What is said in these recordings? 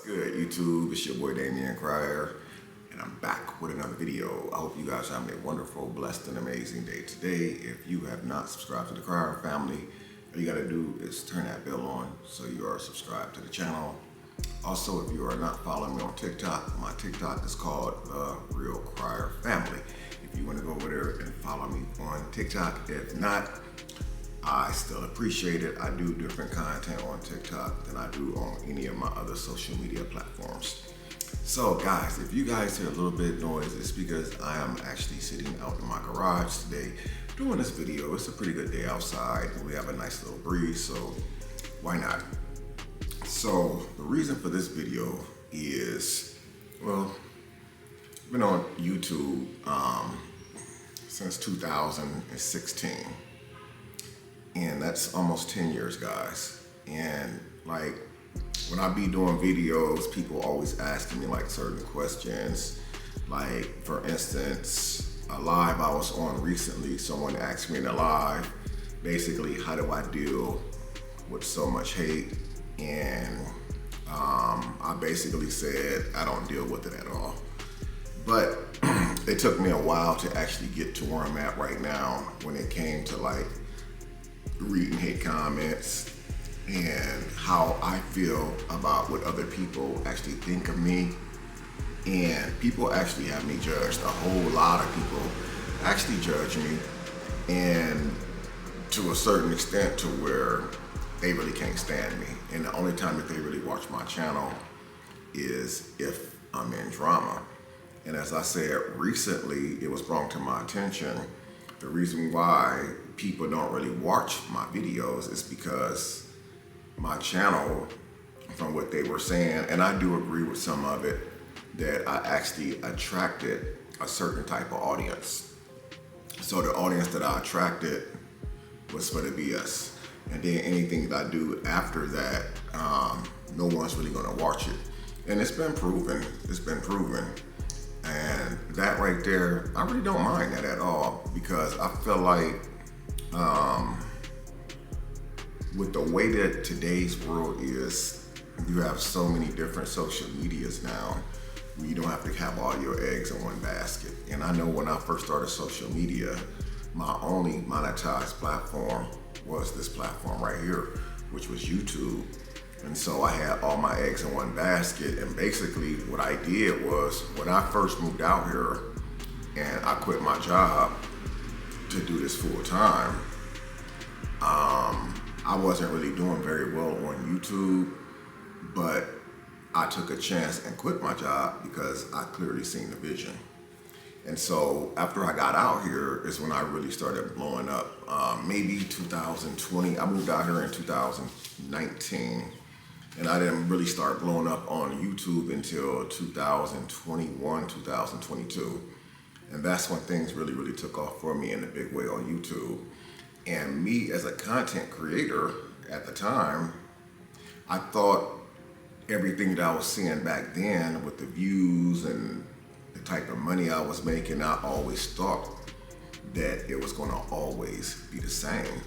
Good, YouTube? It's your boy Damian Cryer, and I'm back with another video. I hope you guys are having a wonderful, blessed, and amazing day today. If you have not subscribed to the Cryer family, all you gotta do is turn that bell on so you are subscribed to the channel. Also, if you are not following me on TikTok, my TikTok is called The Real Cryer Family. If you want to go over there and follow me on TikTok, if not, I still appreciate it. I do different content on TikTok than I do on any of my other social media platforms. So guys, if you guys hear a little bit of noise, it's because I am actually sitting out in my garage today doing this video. It's a pretty good day outside and we have a nice little breeze, so why not? So the reason for this video is, well, I've been on YouTube since 2016. And that's almost 10 years, guys. And like, when I be doing videos, people always asking me like certain questions. Like, for instance, a live I was on recently, someone asked me in a live, basically, how do I deal with so much hate? And I basically said, I don't deal with it at all. But it took me a while to actually get to where I'm at right now when it came to like reading hate comments and how I feel about what other people actually think of me. And people actually have me judged. A whole lot of people actually judge me, and to a certain extent to where they really can't stand me. And the only time that they really watch my channel is if I'm in drama. And as I said recently, it was brought to my attention, the reason why people don't really watch my videos is because my channel, from what they were saying, and I do agree with some of it, that I actually attracted a certain type of audience. So the audience that I attracted was for the BS. And then anything that I do after that, no one's really gonna watch it. And it's been proven, And that right there, I really don't mind that at all, because I feel like with the way that today's world is, you have so many different social medias now where you don't have to have all your eggs in one basket. And I know when I first started social media, my only monetized platform was this platform right here, which was YouTube. And so I had all my eggs in one basket. And basically what I did was, when I first moved out here and I quit my job to do this full time, I wasn't really doing very well on YouTube, but I took a chance and quit my job because I clearly seen the vision. And so after I got out here is when I really started blowing up. Maybe 2020, I moved out here in 2019. And I didn't really start blowing up on YouTube until 2021, 2022. And that's when things really took off for me in a big way on YouTube. And me as a content creator at the time, I thought everything that I was seeing back then with the views and the type of money I was making, I always thought that it was gonna always be the same.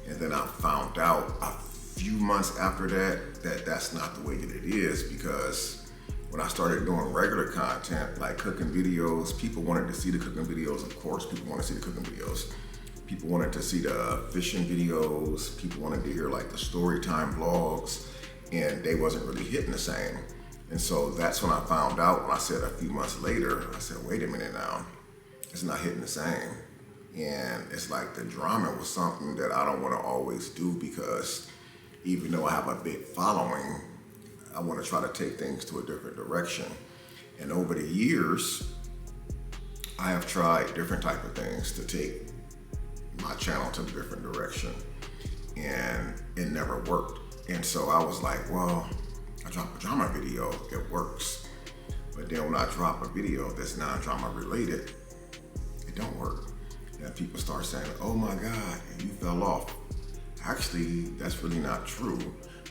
And then I found out a few months after that that's not the way that it is, because when I started doing regular content like cooking videos, people wanted to see the cooking videos. Of course, people want to see the cooking videos. People wanted to see the fishing videos. People wanted to hear like the story time vlogs, and they wasn't really hitting the same. And so that's when I found out, when I said a few months later, I said, wait a minute now, it's not hitting the same. And it's like the drama was something that I don't want to always do, because even though I have a big following, I want to try to take things to a different direction. And over the years, I have tried different type of things to take my channel to a different direction, and it never worked. And so I was like, well, I drop a drama video, it works. But then when I drop a video that's non-drama related, it don't work. And people start saying, oh my God, you fell off. Actually, that's really not true,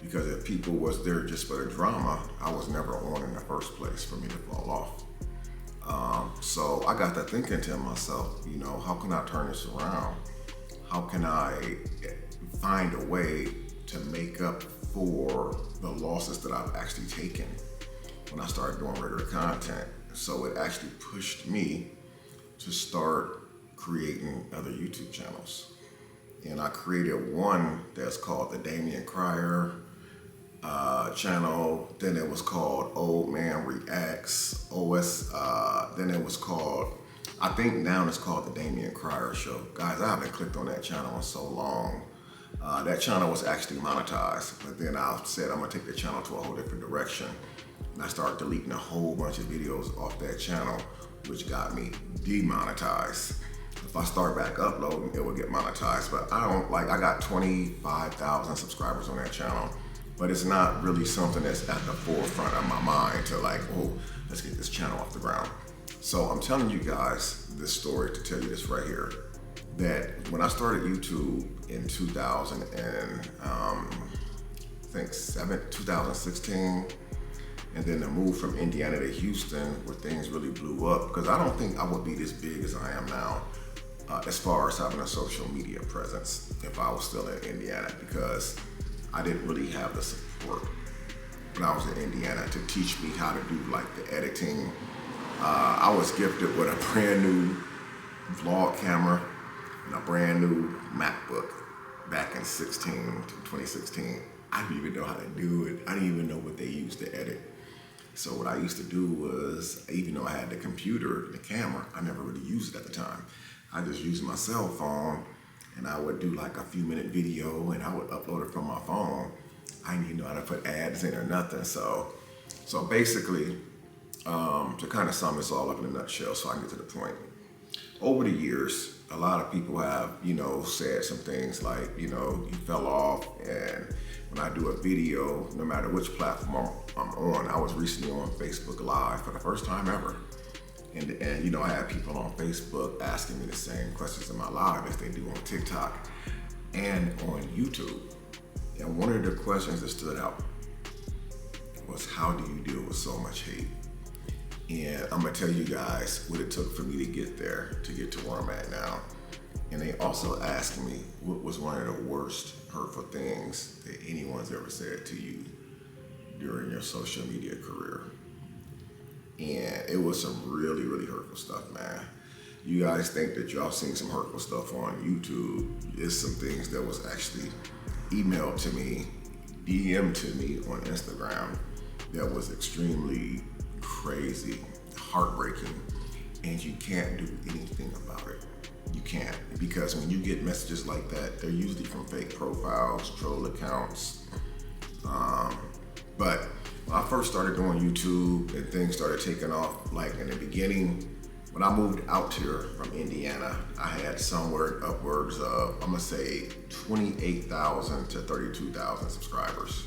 because if people was there just for the drama, I was never on in the first place for me to fall off. So I got to thinking to myself, you know, how can I turn this around? How can I find a way to make up for the losses that I've actually taken when I started doing regular content. So it actually pushed me to start creating other YouTube channels. And I created one that's called the Damien Cryer channel. Then it was called Old Man Reacts OS. Then it was called, I think now it's called the Damien Cryer Show. Guys, I haven't clicked on that channel in so long. That channel was actually monetized, but then I said I'm gonna take the channel to a whole different direction. And I started deleting a whole bunch of videos off that channel, which got me demonetized. If I start back uploading, it will get monetized, but I got 25,000 subscribers on that channel, but it's not really something that's at the forefront of my mind to like, oh, let's get this channel off the ground. So I'm telling you guys this story to tell you this right here, that when I started YouTube in 2016, and then the move from Indiana to Houston where things really blew up, because I don't think I would be this big as I am now as far as having a social media presence if I was still in Indiana, because I didn't really have the support when I was in Indiana to teach me how to do like the editing. I was gifted with a brand new vlog camera and a brand new MacBook back in 2016. I didn't even know how to do it. I didn't even know what they used to edit. So what I used to do was, even though I had the computer, the camera, I never really used it at the time. I just used my cell phone, and I would do like a few minute video and I would upload it from my phone. I didn't even know how to put ads in or nothing. So basically, to kind of sum this all up in a nutshell so I can get to the point. Over the years, a lot of people have, said some things like, you fell off. And when I do a video, no matter which platform I'm on, I was recently on Facebook Live for the first time ever. And I had people on Facebook asking me the same questions in my live as they do on TikTok and on YouTube. And one of the questions that stood out was, how do you deal with so much hate? And I'm gonna tell you guys what it took for me to get there, to get to where I'm at now. And they also asked me what was one of the worst hurtful things that anyone's ever said to you during your social media career. And it was some really, really hurtful stuff, man. You guys think that y'all seen some hurtful stuff on YouTube. It's some things that was actually emailed to me, DM'd to me on Instagram that was extremely crazy, heartbreaking, and you can't do anything about it. You can't, because when you get messages like that, they're usually from fake profiles, troll accounts. But when I first started doing YouTube and things started taking off, like in the beginning, when I moved out here from Indiana, I had somewhere upwards of, I'm gonna say 28,000 to 32,000 subscribers.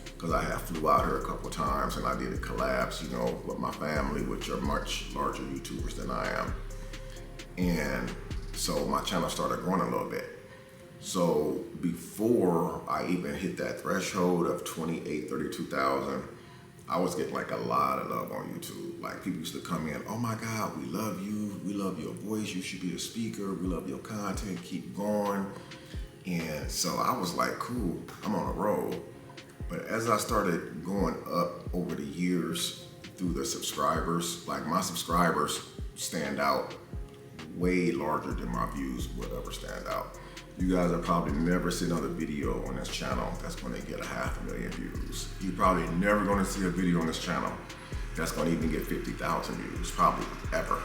Because I have flew out here a couple of times and I did collabs, with my family, which are much larger YouTubers than I am. And so my channel started growing a little bit. So before I even hit that threshold of 28, 32,000, I was getting like a lot of love on YouTube. Like people used to come in, oh my God, we love you. We love your voice. You should be a speaker. We love your content. Keep going. And so I was like, cool, I'm on a roll. But as I started going up over the years through the subscribers, like my subscribers stand out way larger than my views would ever stand out. You guys have probably never seen another video on this channel that's gonna get 500,000 views. You're probably never gonna see a video on this channel that's gonna even get 50,000 views, probably ever.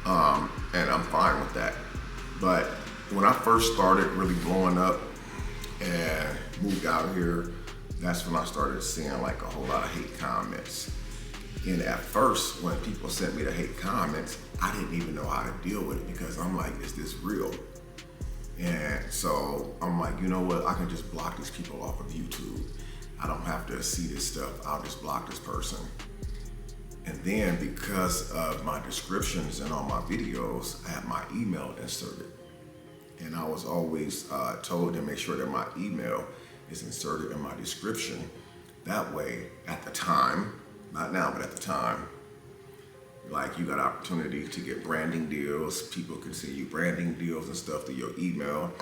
And I'm fine with that. But when I first started really blowing up and moved out here, that's when I started seeing like a whole lot of hate comments. And at first, when people sent me the hate comments, I didn't even know how to deal with it, because I'm like, is this real? And so I'm like, you know what? I can just block these people off of YouTube. I don't have to see this stuff. I'll just block this person. And then because of my descriptions and all my videos, I had my email inserted. And I was always told to make sure that my email is inserted in my description. That way, at the time, not now, but at the time, like you got opportunity to get branding deals. People can send you branding deals and stuff through your email.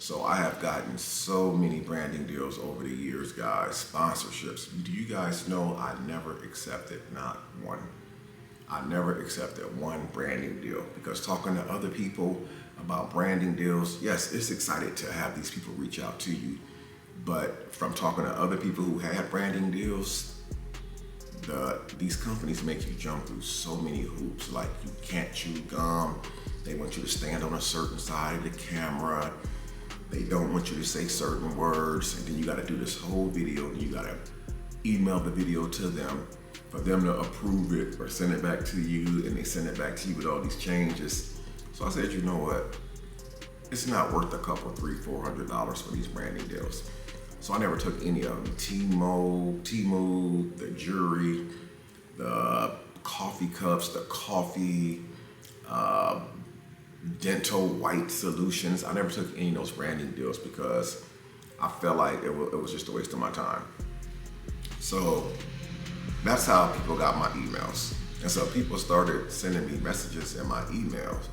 So I have gotten so many branding deals over the years, guys, sponsorships. Do you guys know I never accepted not one? I never accepted one branding deal, because talking to other people about branding deals, yes, it's exciting to have these people reach out to you. But from talking to other people who had branding deals, these companies make you jump through so many hoops. Like, you can't chew gum. They want you to stand on a certain side of the camera. They don't want you to say certain words. And then you got to do this whole video, and you got to email the video to them for them to approve it or send it back to you, and they send it back to you with all these changes. So I said, you know what? It's not worth a couple, $300, $400 for these branding deals. So I never took any of them. Temu, the Jury, the coffee cups, the coffee, dental white solutions. I never took any of those branding deals because I felt like it was just a waste of my time. So that's how people got my emails. And so people started sending me messages in my emails,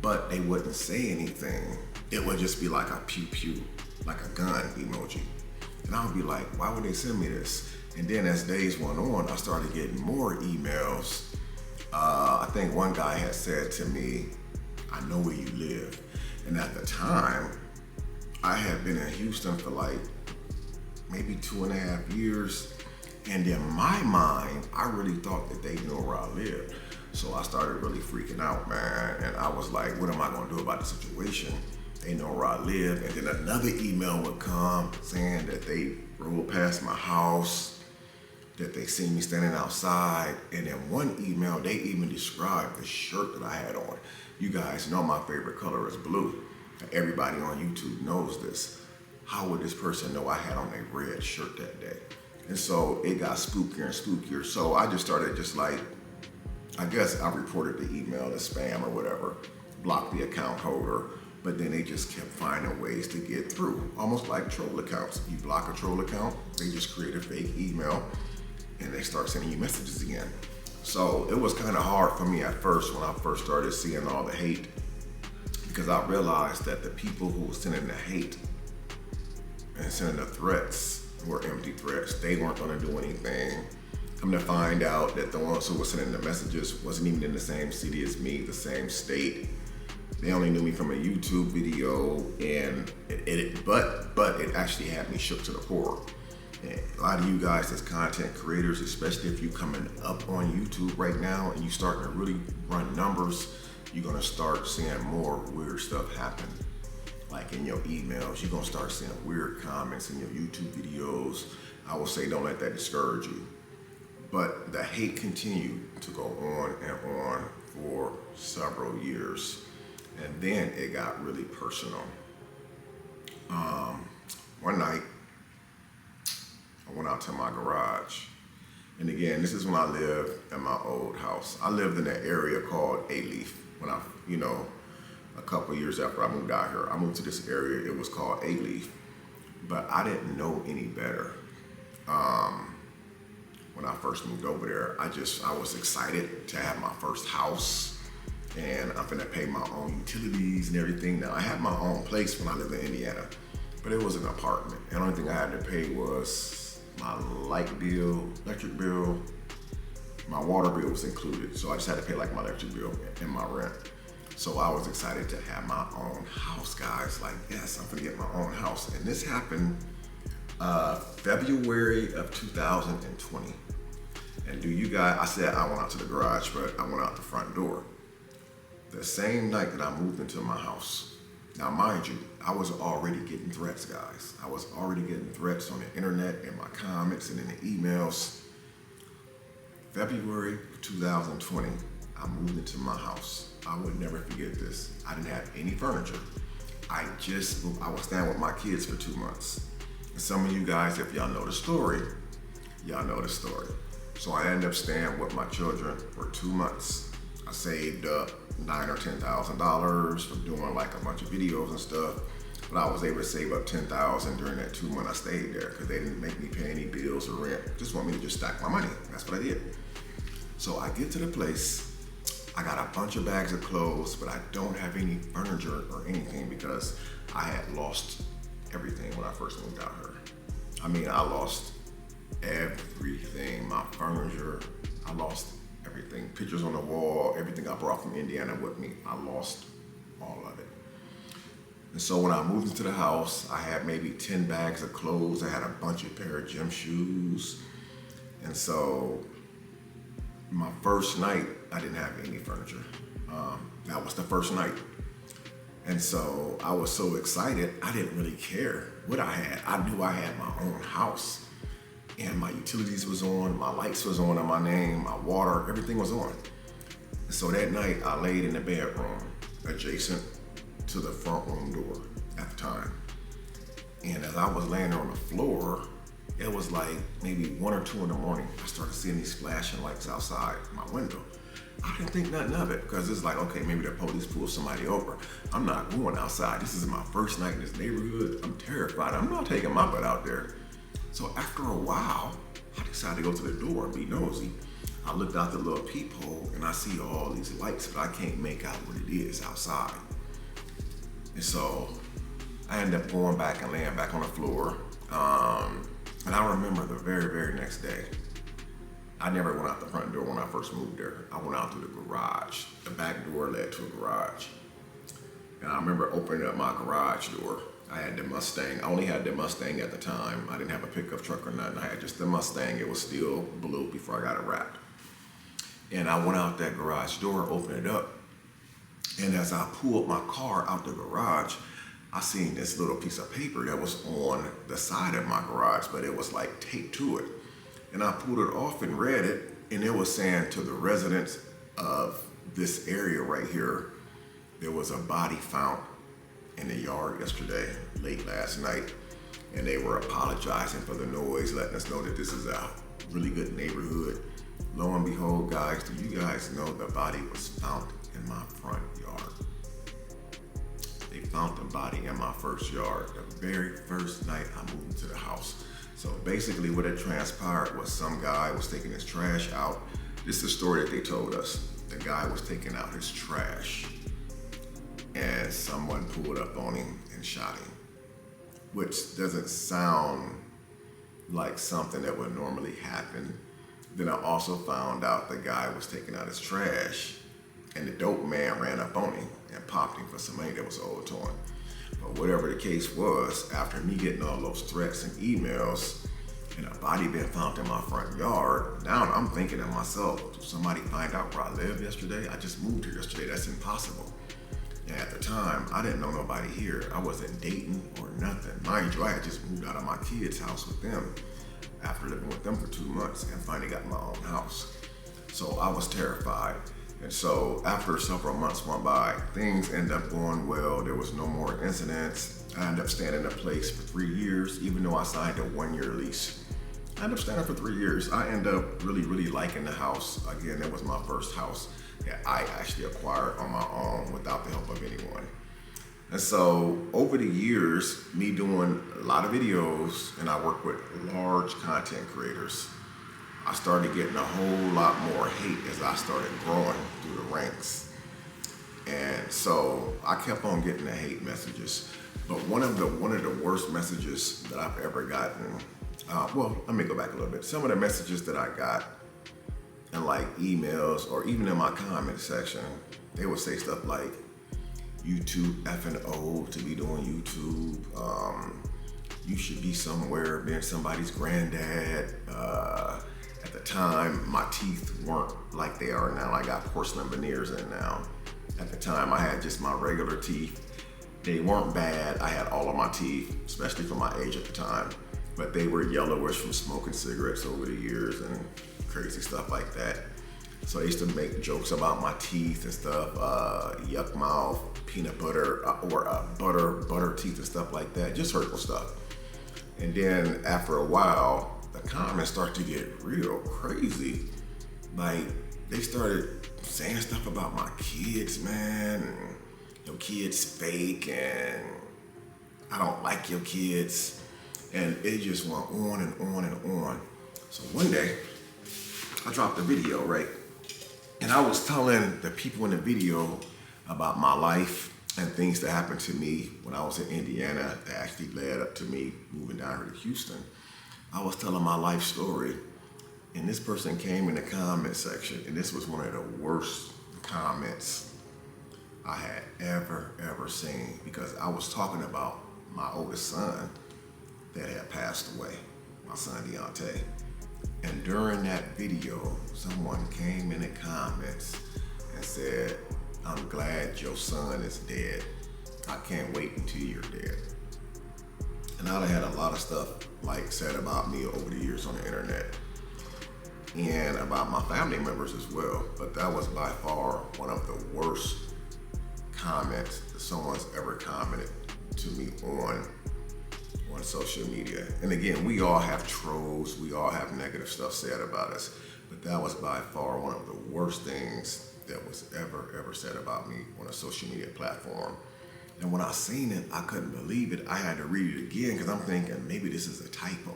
but they wouldn't say anything. It would just be like a pew pew, like a gun emoji. And I would be like, why would they send me this? And then as days went on, I started getting more emails. I think one guy had said to me, I know where you live. And at the time, I had been in Houston for like maybe 2.5 years. And in my mind, I really thought that they knew where I lived. So I started really freaking out, man. And I was like, what am I gonna do about the situation? They know where I live. And then another email would come saying that they rode past my house, that they seen me standing outside. And in one email, they even described the shirt that I had on. You guys know my favorite color is blue. Everybody on YouTube knows this. How would this person know I had on a red shirt that day? And so it got spookier and spookier. So I just started I guess I reported the email as spam or whatever, blocked the account holder, but then they just kept finding ways to get through, almost like troll accounts. You block a troll account, they just create a fake email, and they start sending you messages again. So it was kind of hard for me at first when I first started seeing all the hate, because I realized that the people who were sending the hate and sending the threats were empty threats. They weren't gonna do anything. Come to find out that the ones who were sending the messages wasn't even in the same city as me, the same state. They only knew me from a YouTube video, and but it actually had me shook to the core. And a lot of you guys as content creators, especially if you're coming up on YouTube right now and you starting to really run numbers, you're gonna start seeing more weird stuff happen. Like in your emails, you're gonna start seeing weird comments in your YouTube videos. I will say, don't let that discourage you. But the hate continued to go on and on for several years. And then it got really personal. One night, I went out to my garage. And again, this is when I lived in my old house. I lived in an area called A-Leaf. When a couple years after I moved out here, I moved to this area, it was called A-Leaf. But I didn't know any better. When I first moved over there, I was excited to have my first house, and I'm gonna pay my own utilities and everything. Now, I had my own place when I lived in Indiana, but it was an apartment. And the only thing I had to pay was my light bill, electric bill, my water bill was included. So I just had to pay like my electric bill and my rent. So I was excited to have my own house, guys. Like, yes, I'm gonna get my own house. And this happened February of 2020. And I said I went out to the garage, but I went out the front door. The same night that I moved into my house. Now, mind you, I was already getting threats, guys. I was already getting threats on the internet, in my comments, and in the emails. February 2020, I moved into my house. I would never forget this. I didn't have any furniture. I was staying with my kids for 2 months. And some of you guys, if y'all know the story, y'all know the story. So I ended up staying with my children for 2 months. I saved up $9,000 or $10,000 from doing like a bunch of videos and stuff. But I was able to save up $10,000 during that 2 months I stayed there, because they didn't make me pay any bills or rent. Just want me to just stack my money. That's what I did. So I get to the place. I got a bunch of bags of clothes, but I don't have any furniture or anything because I had lost everything when I first moved out here. I mean, I lost everything, my furniture, I lost everything. Pictures on the wall, everything I brought from Indiana with me, I lost all of it. And so when I moved into the house, I had maybe 10 bags of clothes. I had a bunch of pair of gym shoes. And so my first night, I didn't have any furniture. That was the first night. And so I was so excited, I didn't really care what I had. I knew I had my own house. And my utilities was on, my lights was on in my name, my water, everything was on. And so that night, I laid in the bedroom adjacent to the front room door at the time. And as I was laying there on the floor, it was like maybe 1 or 2 in the morning. I started seeing these flashing lights outside my window. I didn't think nothing of it because it's like, okay, maybe the police pulled somebody over. I'm not going outside. This is my first night in this neighborhood. I'm terrified. I'm not taking my butt out there. So after a while, I decided to go to the door and be nosy. I looked out the little peephole and I see all these lights, but I can't make out what it is outside. And so I ended up going back and laying back on the floor. And I remember the very, very next day, I never went out the front door when I first moved there. I went out through the garage. The back door led to a garage. And I remember opening up my garage door. I had the Mustang. I only had the Mustang at the time. I didn't have a pickup truck or nothing. I had just the Mustang. It was still blue before I got it wrapped. And I went out that garage door, opened it up. And as I pulled my car out the garage, I seen this little piece of paper that was on the side of my garage, but it was like taped to it. And I pulled it off and read it, and it was saying to the residents of this area right here, there was a body found in the yard yesterday, late last night, and they were apologizing for the noise, letting us know that this is a really good neighborhood. Lo and behold, guys, do you guys know the body was found in my front yard? They found the body in my first yard, the very first night I moved into the house. So basically what had transpired was some guy was taking his trash out. This is the story that they told us. The guy was taking out his trash and someone pulled up on him and shot him, which doesn't sound like something that would normally happen. Then I also found out the guy was taking out his trash and the dope man ran up on him and popped him for some money that was owed to him. But whatever the case was, after me getting all those threats and emails and a body being found in my front yard, now I'm thinking to myself, did somebody find out where I lived yesterday? I just moved here yesterday, that's impossible. And at the time, I didn't know nobody here. I wasn't dating or nothing. Mind you, I had just moved out of my kids' house with them after living with them for 2 months and finally got my own house. So I was terrified. And so after several months went by, things ended up going well. There was no more incidents. I ended up staying in a place for 3 years, even though I signed a 1-year lease. I ended up staying for 3 years. I ended up really liking the house. Again, that was my first house that I actually acquired on my own without the help of anyone. And so over the years, me doing a lot of videos, and I work with large content creators, I started getting a whole lot more hate as I started growing through the ranks. And so I kept on getting the hate messages. But one of the worst messages that I've ever gotten, well, let me go back a little bit. Some of the messages that I got in like emails or even in my comment section, they would say stuff like, "You too effing old to be doing YouTube. You should be somewhere being somebody's granddad." At the time, my teeth weren't like they are now. I got porcelain veneers in now. At the time, I had just my regular teeth. They weren't bad. I had all of my teeth, especially for my age at the time, but they were yellowish from smoking cigarettes over the years and crazy stuff like that. So I used to make jokes about my teeth and stuff, yuck mouth, peanut butter, or butter teeth and stuff like that, just hurtful stuff. And then after a while, the comments start to get real crazy. Like, they started saying stuff about my kids, man, and your kids fake, and I don't like your kids. And it just went on and on and on. So one day, I dropped a video, right? And I was telling the people in the video about my life and things that happened to me when I was in Indiana that actually led up to me moving down here to Houston. I was telling my life story, and this person came in the comment section, and this was one of the worst comments I had ever seen, because I was talking about my oldest son that had passed away, my son Deontay. And during that video, someone came in the comments and said, "I'm glad your son is dead. I can't wait until you're dead." And I've had a lot of stuff like said about me over the years on the internet and about my family members as well. But that was by far one of the worst comments that someone's ever commented to me on social media. And again, we all have trolls, we all have negative stuff said about us, but that was by far one of the worst things that was ever said about me on a social media platform. And when I seen it, I couldn't believe it. I had to read it again because I'm thinking maybe this is a typo.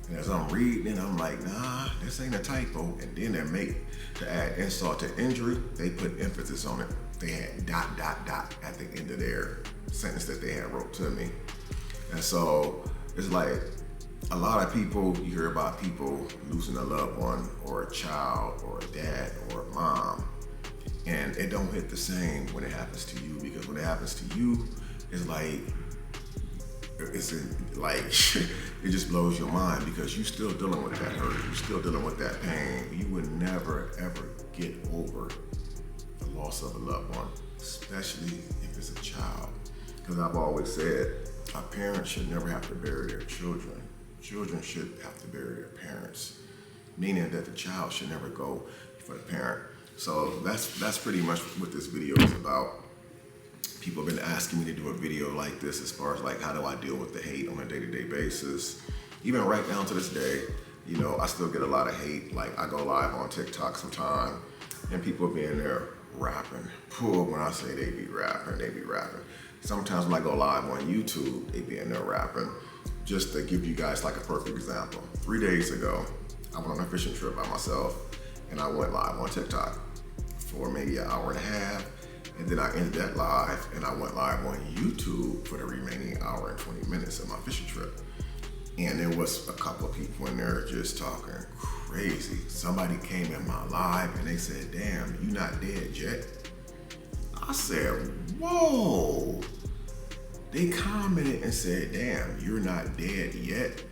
And as I'm reading it, I'm like, nah, this ain't a typo. And then to add insult to injury, they put emphasis on it. They had ... at the end of their sentence that they had wrote to me. And so it's like a lot of people, you hear about people losing a loved one or a child or a dad or a mom, and it don't hit the same when it happens to you, because when it happens to you, it's like it just blows your mind, because you're still dealing with that hurt, you're still dealing with that pain. You would never ever get over the loss of a loved one, especially if it's a child. Because I've always said, a parent should never have to bury their children. Children should have to bury their parents, meaning that the child should never go for the parent. So that's pretty much what this video is about. People have been asking me to do a video like this as far as like, how do I deal with the hate on a day-to-day basis? Even right down to this day, you know, I still get a lot of hate. Like, I go live on TikTok sometime and people be in there rapping. Poor, when I say they be rapping, they be rapping. Sometimes when I go live on YouTube, they be in there rapping. Just to give you guys like a perfect example. 3 days ago, I went on a fishing trip by myself and I went live on TikTok for maybe an hour and a half. And then I ended that live and I went live on YouTube for the remaining hour and 20 minutes of my fishing trip. And there was a couple of people in there just talking crazy. Somebody came in my live and they said, "Damn, you not dead yet?" I said, whoa. They commented and said, "Damn, you're not dead yet?"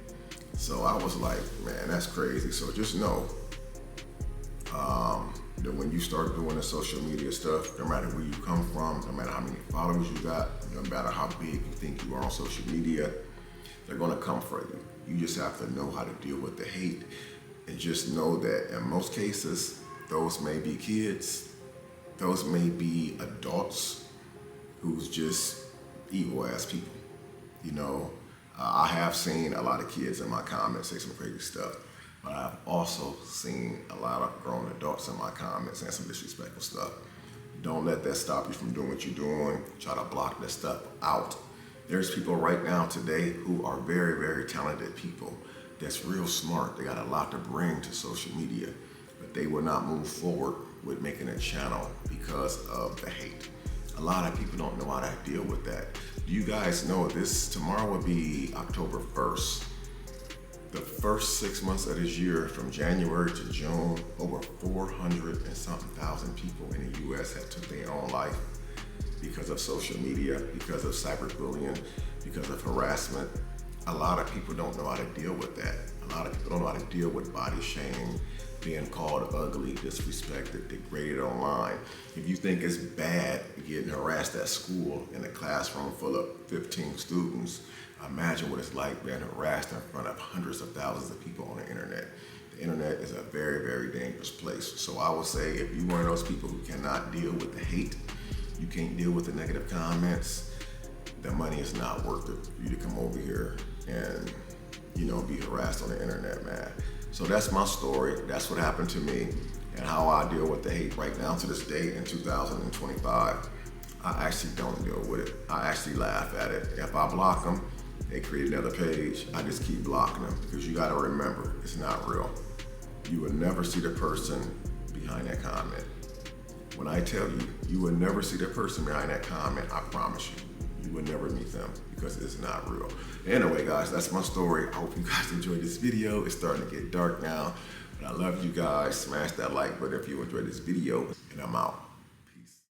So I was like, man, that's crazy. So just know that when you start doing the social media stuff, no matter where you come from, no matter how many followers you got, no matter how big you think you are on social media, they're gonna come for you. You just have to know how to deal with the hate, and just know that in most cases, those may be kids, those may be adults who's just evil ass people. You know, I have seen a lot of kids in my comments say some crazy stuff, but I've also seen a lot of grown adults in my comments saying some disrespectful stuff. Don't let that stop you from doing what you're doing. Try to block that stuff out. There's people right now today who are very talented people that's real smart. They got a lot to bring to social media, but they will not move forward with making a channel because of the hate. A lot of people don't know how to deal with that. Do you guys know tomorrow will be October 1st. The first 6 months of this year, from January to June, over 400 and something thousand people in the US have took their own life because of social media, because of cyberbullying, because of harassment. A lot of people don't know how to deal with that. A lot of people don't know how to deal with body shaming, being called ugly, disrespected, degraded online. If you think it's bad getting harassed at school in a classroom full of 15 students, imagine what it's like being harassed in front of hundreds of thousands of people on the internet. The internet is a very dangerous place. So I would say, if you're one of those people who cannot deal with the hate, you can't deal with the negative comments, the money is not worth it for you to come over here and, you know, be harassed on the internet, man. So that's my story. That's what happened to me and how I deal with the hate right now to this day in 2025. I actually don't deal with it. I actually laugh at it. If I block them, they create another page. I just keep blocking them, because you gotta remember, it's not real. You will never see the person behind that comment. When I tell you, you will never see the person behind that comment, I promise you. You will never meet them because it's not real. Anyway, guys, that's my story. I hope you guys enjoyed this video. It's starting to get dark now, but I love you guys. Smash that like button if you enjoyed this video, and I'm out.